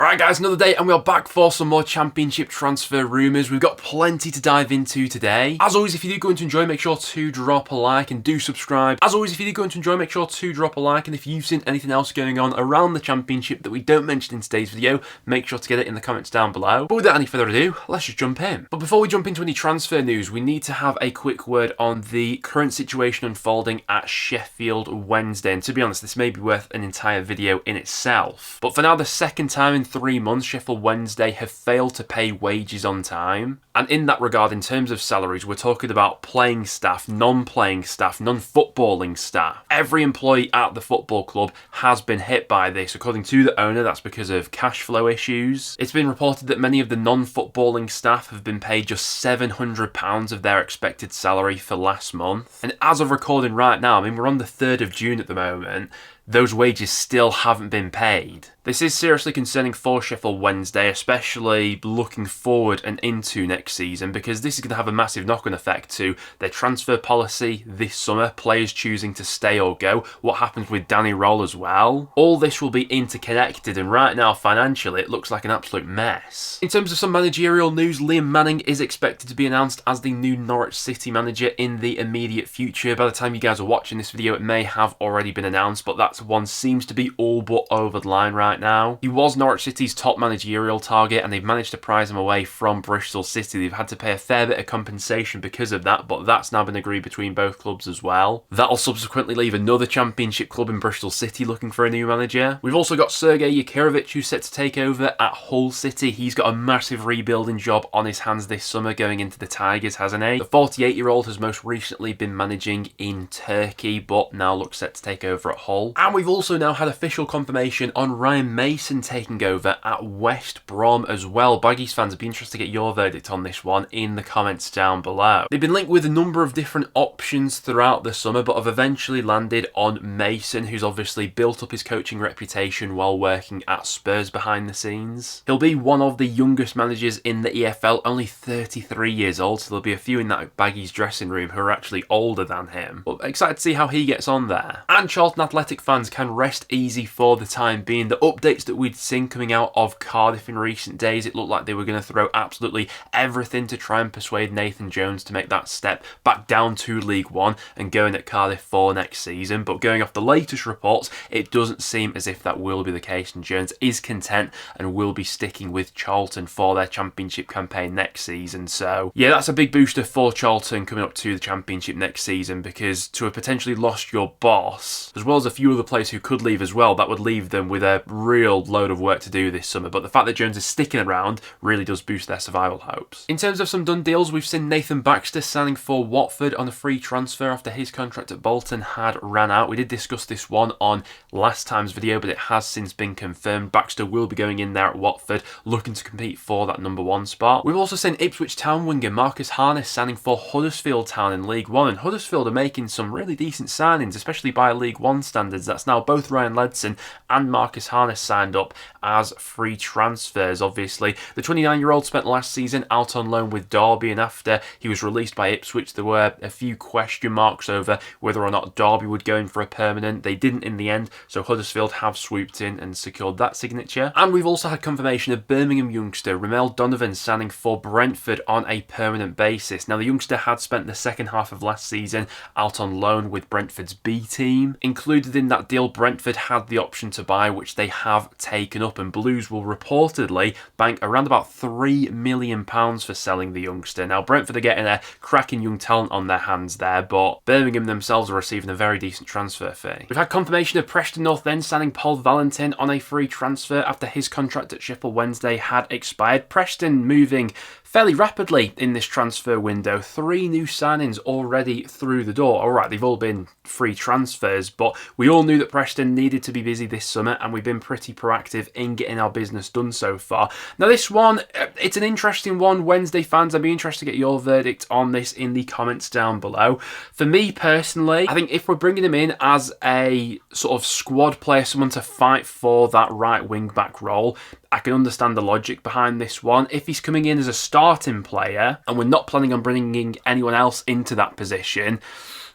Alright guys, another day and we are back for some more Championship transfer rumours. We've got plenty to dive into today. As always, if you do go to enjoy, make sure to drop a like and do subscribe. As always, if you do go to enjoy, make sure to drop a like, and if you've seen anything else going on around the Championship that we don't mention in today's video, make sure to get it in the comments down below. But without any further ado, let's just jump in. But before we jump into any transfer news, we need to have a quick word on the current situation unfolding at Sheffield Wednesday. And to be honest, this may be worth an entire video in itself. But for now, the second time in 3 months, Sheffield Wednesday have failed to pay wages on time. And in that regard, in terms of salaries, we're talking about playing staff, non-playing staff, non-footballing staff. Every employee at the football club has been hit by this. According to the owner, that's because of cash flow issues. It's been reported that many of the non-footballing staff have been paid just £700 of their expected salary for last month. And as of recording right now, I mean, we're on the 3rd of June at the moment, those wages still haven't been paid. This is seriously concerning for Sheffield Wednesday, especially looking forward and into next season, because this is going to have a massive knock-on effect to their transfer policy this summer, players choosing to stay or go, what happens with Danny Roll as well. All this will be interconnected, and right now financially it looks like an absolute mess. In terms of some managerial news, Liam Manning is expected to be announced as the new Norwich City manager in the immediate future. By the time you guys are watching this video, it may have already been announced, but that one seems to be all but over the line right now. He was Norwich City's top managerial target, and they've managed to prize him away from Bristol City. They've had to pay a fair bit of compensation because of that, but that's now been agreed between both clubs as well. That'll subsequently leave another Championship club in Bristol City looking for a new manager. We've also got Sergej Jakirovic, who's set to take over at Hull City. He's got a massive rebuilding job on his hands this summer going into the Tigers, hasn't he? The 48-year-old has most recently been managing in Turkey, but now looks set to take over at Hull. And we've also now had official confirmation on Ryan Mason taking over at West Brom as well. Baggies fans, I'd be interested to get your verdict on this one in the comments down below. They've been linked with a number of different options throughout the summer, but have eventually landed on Mason, who's obviously built up his coaching reputation while working at Spurs behind the scenes. He'll be one of the youngest managers in the EFL, only 33 years old, so there'll be a few in that Baggies dressing room who are actually older than him. But excited to see how he gets on there. And Charlton Athletic fans can rest easy for the time being. The updates that we'd seen coming out of Cardiff in recent days, it looked like they were going to throw absolutely everything to try and persuade Nathan Jones to make that step back down to League One and going at Cardiff for next season. But going off the latest reports, it doesn't seem as if that will be the case, and Jones is content and will be sticking with Charlton for their Championship campaign next season. So yeah, that's a big booster for Charlton coming up to the Championship next season, because to have potentially lost your boss, as well as a few other players who could leave as well, that would leave them with a real load of work to do this summer. But the fact that Jones is sticking around really does boost their survival hopes. In terms of some done deals, we've seen Nathan Baxter signing for Watford on a free transfer after his contract at Bolton had ran out. We did discuss this one on last time's video, but it has since been confirmed. Baxter will be going in there at Watford, looking to compete for that #1 spot. We've also seen Ipswich Town winger Marcus Harness signing for Huddersfield Town in League One, and Huddersfield are making some really decent signings, especially by League One standards. That's now both Ryan Ledson and Marcus Harness signed up as free transfers. Obviously, the 29-year-old spent last season out on loan with Derby, and after he was released by Ipswich, there were a few question marks over whether or not Derby would go in for a permanent. They didn't in the end, so Huddersfield have swooped in and secured that signature. And we've also had confirmation of Birmingham youngster Ramel Donovan signing for Brentford on a permanent basis. Now, the youngster had spent the second half of last season out on loan with Brentford's B team. Included in that deal, Brentford had the option to buy, which they have taken up, and Blues will reportedly bank around about £3 million for selling the youngster. Now, Brentford are getting a cracking young talent on their hands there, but Birmingham themselves are receiving a very decent transfer fee. We've had confirmation of Preston North End signing Paul Valentin on a free transfer after his contract at Sheffield Wednesday had expired. Preston moving fairly rapidly in this transfer window. 3 new signings already through the door. All right, they've all been free transfers, but we all knew that Preston needed to be busy this summer, and we've been pretty proactive in getting our business done so far. Now, this one, it's an interesting one. Wednesday fans, I'd be interested to get your verdict on this in the comments down below. For me personally, I think if we're bringing him in as a sort of squad player, someone to fight for that right wing back role, I can understand the logic behind this one. If he's coming in as a starting player and we're not planning on bringing anyone else into that position,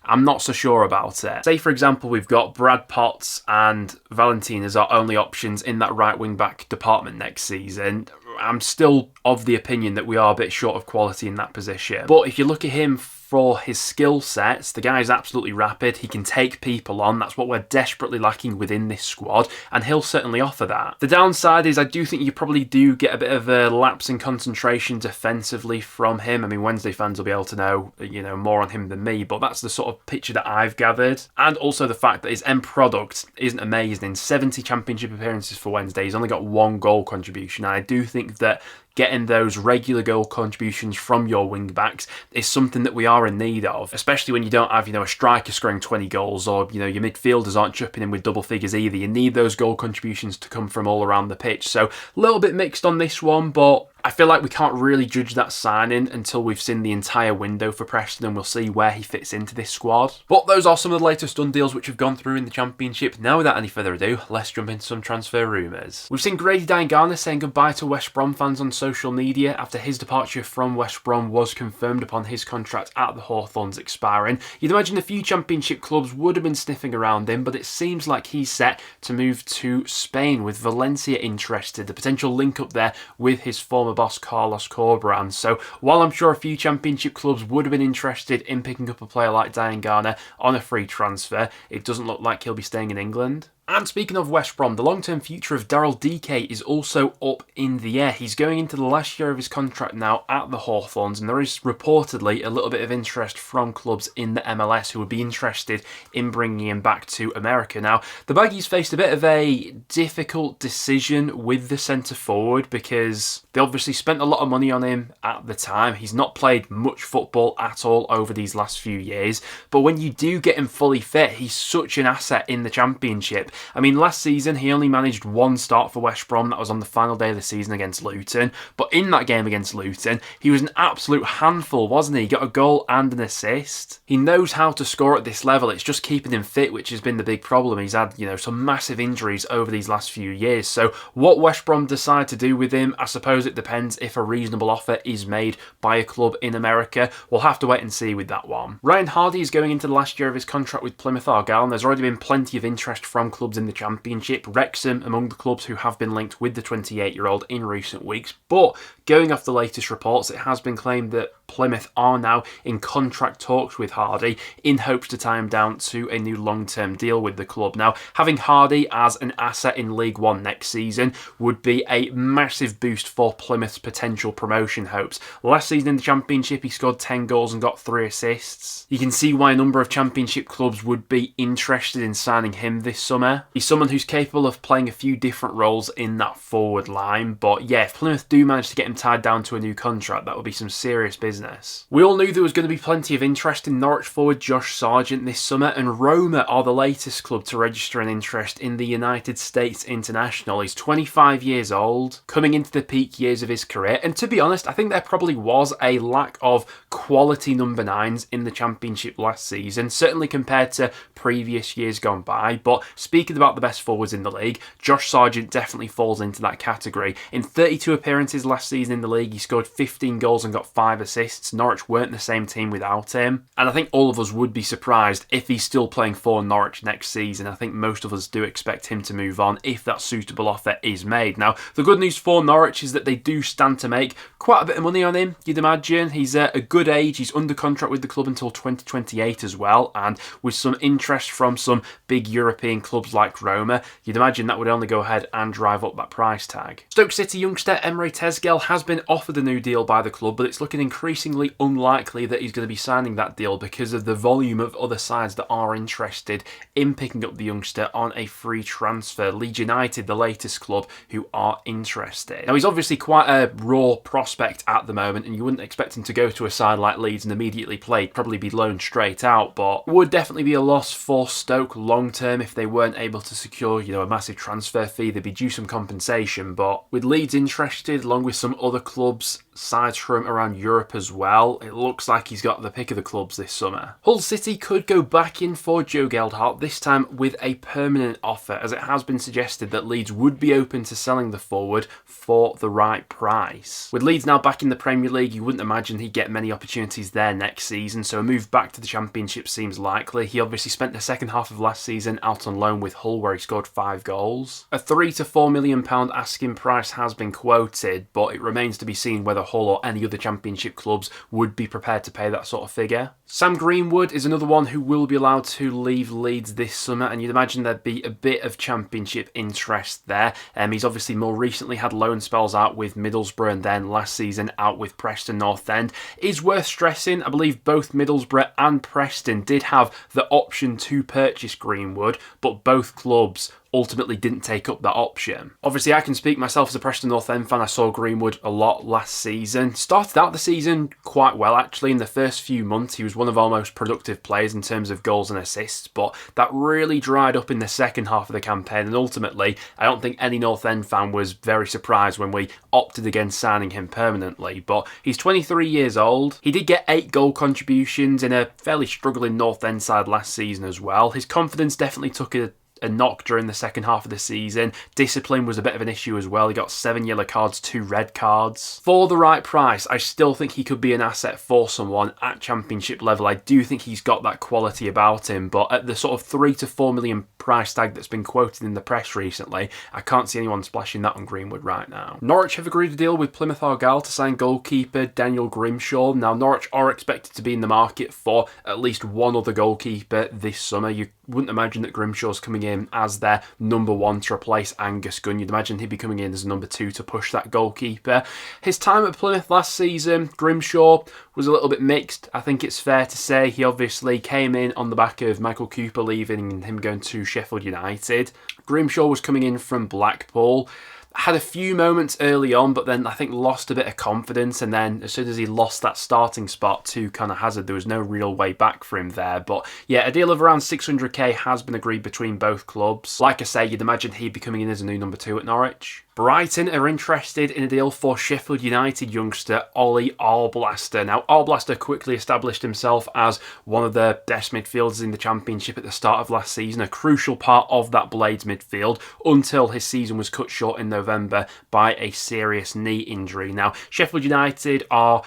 I'm not so sure about it. Say, for example, we've got Brad Potts and Valentin as our only options in that right wing-back department next season. I'm still of the opinion that we are a bit short of quality in that position. But if you look at him for his skill sets, the guy is absolutely rapid. He can take people on. That's what we're desperately lacking within this squad, and he'll certainly offer that. The downside is I do think you probably do get a bit of a lapse in concentration defensively from him. I mean, Wednesday fans will be able to know, more on him than me, but that's the sort of picture that I've gathered. And also the fact that his end product isn't amazing. In 70 championship appearances for Wednesday, he's only got 1 goal contribution. And I do think that getting those regular goal contributions from your wing-backs is something that we are in need of, especially when you don't have, a striker scoring 20 goals or, your midfielders aren't chipping in with double figures either. You need those goal contributions to come from all around the pitch. So a little bit mixed on this one, but I feel like we can't really judge that signing until we've seen the entire window for Preston and we'll see where he fits into this squad. But those are some of the latest done deals which have gone through in the Championship. Now, without any further ado, let's jump into some transfer rumours. We've seen Dian Garner saying goodbye to West Brom fans on social media after his departure from West Brom was confirmed upon his contract at the Hawthorns expiring. You'd imagine a few Championship clubs would have been sniffing around him, but it seems like he's set to move to Spain with Valencia interested. The potential link up there with his former boss Carlos Corberán. So while I'm sure a few Championship clubs would have been interested in picking up a player like Dian Garner on a free transfer, it doesn't look like he'll be staying in England. And speaking of West Brom, the long-term future of Daryl Dike is also up in the air. He's going into the last year of his contract now at the Hawthorns, and there is reportedly a little bit of interest from clubs in the MLS who would be interested in bringing him back to America. Now, the Baggies faced a bit of a difficult decision with the centre-forward because they obviously spent a lot of money on him at the time. He's not played much football at all over these last few years, but when you do get him fully fit, he's such an asset in the Championship. I mean, last season, he only managed 1 start for West Brom. That was on the final day of the season against Luton. But in that game against Luton, he was an absolute handful, wasn't he? He got a goal and an assist. He knows how to score at this level. It's just keeping him fit, which has been the big problem. He's had, some massive injuries over these last few years. So what West Brom decide to do with him, I suppose it depends if a reasonable offer is made by a club in America. We'll have to wait and see with that one. Ryan Hardy is going into the last year of his contract with Plymouth Argyle, and there's already been plenty of interest from clubs in the Championship. Wrexham among the clubs who have been linked with the 28-year-old in recent weeks. But going off the latest reports, it has been claimed that Plymouth are now in contract talks with Hardy in hopes to tie him down to a new long-term deal with the club. Now, having Hardy as an asset in League One next season would be a massive boost for Plymouth's potential promotion hopes. Last season in the Championship, he scored 10 goals and got 3 assists. You can see why a number of Championship clubs would be interested in signing him this summer. He's someone who's capable of playing a few different roles in that forward line, but yeah, if Plymouth do manage to get him tied down to a new contract, that would be some serious business. We all knew there was going to be plenty of interest in Norwich forward Josh Sargent this summer, and Roma are the latest club to register an interest in the United States international. He's 25 years old, coming into the peak years of his career, and to be honest, I think there probably was a lack of quality number 9s in the Championship last season, certainly compared to previous years gone by. But speaking about the best forwards in the league, Josh Sargent definitely falls into that category. In 32 appearances last season in the league, he scored 15 goals and got 5 assists. Norwich weren't the same team without him, and I think all of us would be surprised if he's still playing for Norwich next season. I think most of us do expect him to move on if that suitable offer is made. Now, the good news for Norwich is that they do stand to make quite a bit of money on him, you'd imagine. He's a good age, he's under contract with the club until 2028 as well, and with some interest from some big European clubs like Roma, you'd imagine that would only go ahead and drive up that price tag. Stoke City youngster Emory Tesl has been offered a new deal by the club, but it's looking increasingly unlikely that he's going to be signing that deal because of the volume of other sides that are interested in picking up the youngster on a free transfer. Leeds United, the latest club who are interested. Now, he's obviously quite a raw prospect at the moment, and you wouldn't expect him to go to a side like Leeds and immediately play. He'd probably be loaned straight out, but would definitely be a loss for Stoke long term if they weren't able to secure, a massive transfer fee. They'd be due some compensation, but with Leeds interested, along with some other clubs, sides from around Europe as well. It looks like he's got the pick of the clubs this summer. Hull City could go back in for Joe Gelart, this time with a permanent offer, as it has been suggested that Leeds would be open to selling the forward for the right price. With Leeds now back in the Premier League, you wouldn't imagine he'd get many opportunities there next season, so a move back to the Championship seems likely. He obviously spent the second half of last season out on loan with Hull, where he scored 5 goals. A £3 to £4 million asking price has been quoted, but it remains to be seen whether Hull or any other Championship clubs would be prepared to pay that sort of figure. Sam Greenwood is another one who will be allowed to leave Leeds this summer, and you'd imagine there'd be a bit of Championship interest there. He's obviously more recently had loan spells out with Middlesbrough and then last season out with Preston North End. Is worth stressing, I believe both Middlesbrough and Preston did have the option to purchase Greenwood, but both clubs ultimately didn't take up that option. Obviously, I can speak myself as a Preston North End fan. I saw Greenwood a lot last season. Started out the season quite well, actually. In the first few months, he was one of our most productive players in terms of goals and assists, but that really dried up in the second half of the campaign, and ultimately, I don't think any North End fan was very surprised when we opted against signing him permanently. But he's 23 years old. He did get 8 goal contributions in a fairly struggling North End side last season as well. His confidence definitely took a knock during the second half of the season. Discipline was a bit of an issue as well. He got 7 yellow cards, 2 red cards. For the right price, I still think he could be an asset for someone at Championship level. I do think he's got that quality about him, but at the sort of £3 to £4 million price tag that's been quoted in the press recently, I can't see anyone splashing that on Greenwood right now. Norwich have agreed a deal with Plymouth Argyle to sign goalkeeper Daniel Grimshaw. Now, Norwich are expected to be in the market for at least one other goalkeeper this summer. You wouldn't imagine that Grimshaw's coming in as their number 1 to replace Angus Gunn. You'd imagine he'd be coming in as number 2 to push that goalkeeper. His time at Plymouth last season, Grimshaw was a little bit mixed. I think it's fair to say he obviously came in on the back of Michael Cooper leaving and him going to Sheffield United. Grimshaw was coming in from Blackpool. Had a few moments early on, but then I think lost a bit of confidence, and then as soon as he lost that starting spot to Connor Hazard, there was no real way back for him there. But yeah, a deal of around 600k has been agreed between both clubs. Like I say, you'd imagine he'd be coming in as a new number 2 at Norwich. Brighton are interested in a deal for Sheffield United youngster Ollie Arblaster. Now, Arblaster quickly established himself as one of the best midfielders in the Championship at the start of last season, a crucial part of that Blades midfield, until his season was cut short in November by a serious knee injury. Now, Sheffield United are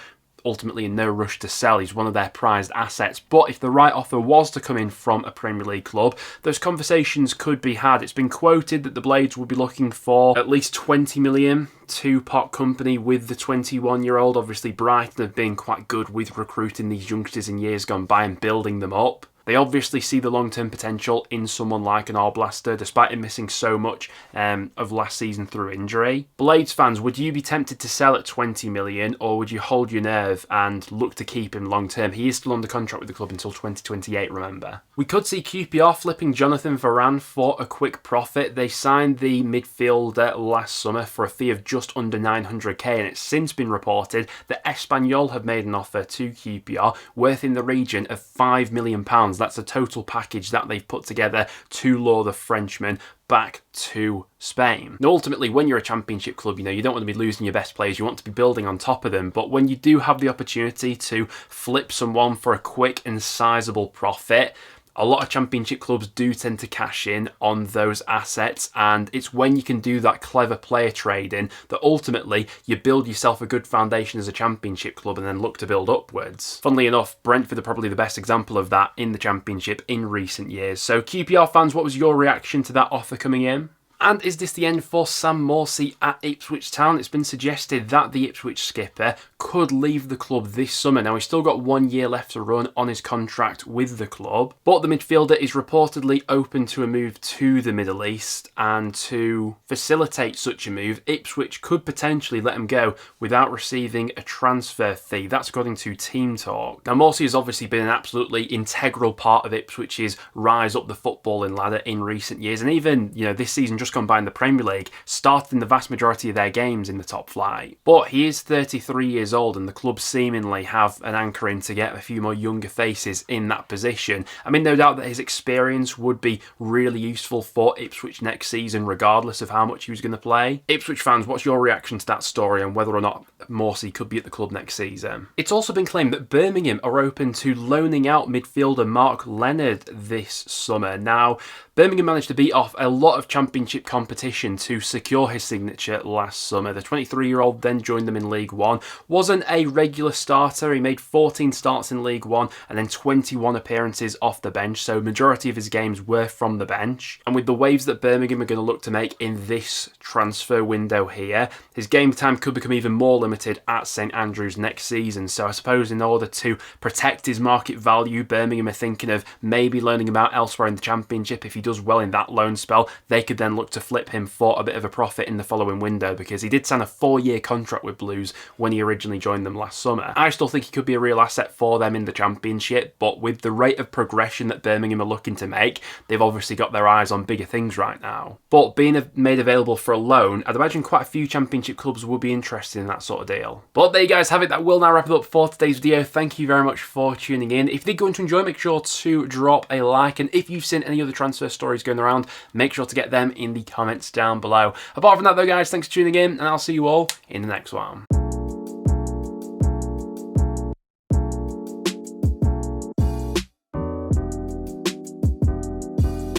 ultimately in no rush to sell. He's one of their prized assets, but if the right offer was to come in from a Premier League club, those conversations could be had. It's been quoted that the Blades would be looking for at least 20 million to part company with the 21-year-old. Obviously, Brighton have been quite good with recruiting these youngsters in years gone by and building them up. They obviously see the long-term potential in someone like an Arblaster, despite him missing so much of last season through injury. Blades fans, would you be tempted to sell at 20 million, or would you hold your nerve and look to keep him long-term? He is still under contract with the club until 2028, remember. We could see QPR flipping Jonathan Varane for a quick profit. They signed the midfielder last summer for a fee of just under 900k, and it's since been reported that Espanyol have made an offer to QPR worth in the region of £5 million. That's a total package that they've put together to lure the Frenchman back to Spain. Now, ultimately, when you're a Championship club, you don't want to be losing your best players. You want to be building on top of them. But when you do have the opportunity to flip someone for a quick and sizable profit, a lot of Championship clubs do tend to cash in on those assets, and it's when you can do that clever player trading that ultimately you build yourself a good foundation as a Championship club and then look to build upwards. Funnily enough, Brentford are probably the best example of that in the Championship in recent years. So QPR fans, what was your reaction to that offer coming in? And is this the end for Sam Morsey at Ipswich Town? It's been suggested that the Ipswich skipper could leave the club this summer. Now, he's still got 1 year left to run on his contract with the club, but the midfielder is reportedly open to a move to the Middle East, and to facilitate such a move, Ipswich could potentially let him go without receiving a transfer fee. That's according to Team Talk. Now, Morsey has obviously been an absolutely integral part of Ipswich's rise up the footballing ladder in recent years, and even, this season just just gone by in the Premier League, started in the vast majority of their games in the top flight. But he is 33 years old and the club seemingly have an anchor in to get a few more younger faces in that position. I mean, no doubt that his experience would be really useful for Ipswich next season, regardless of how much he was going to play. Ipswich fans, what's your reaction to that story and whether or not Morsey could be at the club next season? It's also been claimed that Birmingham are open to loaning out midfielder Mark Leonard this summer. Now, Birmingham managed to beat off a lot of championship competition to secure his signature last summer. The 23-year-old then joined them in League One. Wasn't a regular starter. He made 14 starts in League One and then 21 appearances off the bench. So majority of his games were from the bench. And with the waves that Birmingham are going to look to make in this transfer window here, his game time could become even more limited at St Andrews next season. So I suppose in order to protect his market value, Birmingham are thinking of maybe loaning him out elsewhere in the Championship. If he does well in that loan spell, they could then look to flip him for a bit of a profit in the following window, because he did sign a 4-year contract with Blues when he originally joined them last summer. I still think he could be a real asset for them in the Championship, but with the rate of progression that Birmingham are looking to make, they've obviously got their eyes on bigger things right now. But being made available for a loan, I'd imagine quite a few Championship clubs would be interested in that sort of deal. But there you guys have it. That will now wrap it up for today's video. Thank you very much for tuning in. If you did go on to enjoy, make sure to drop a like, and if you've seen any other transfer stories going around, make sure to get them in the comments down below. Apart from that though guys, thanks for tuning in, and I'll see you all in the next one.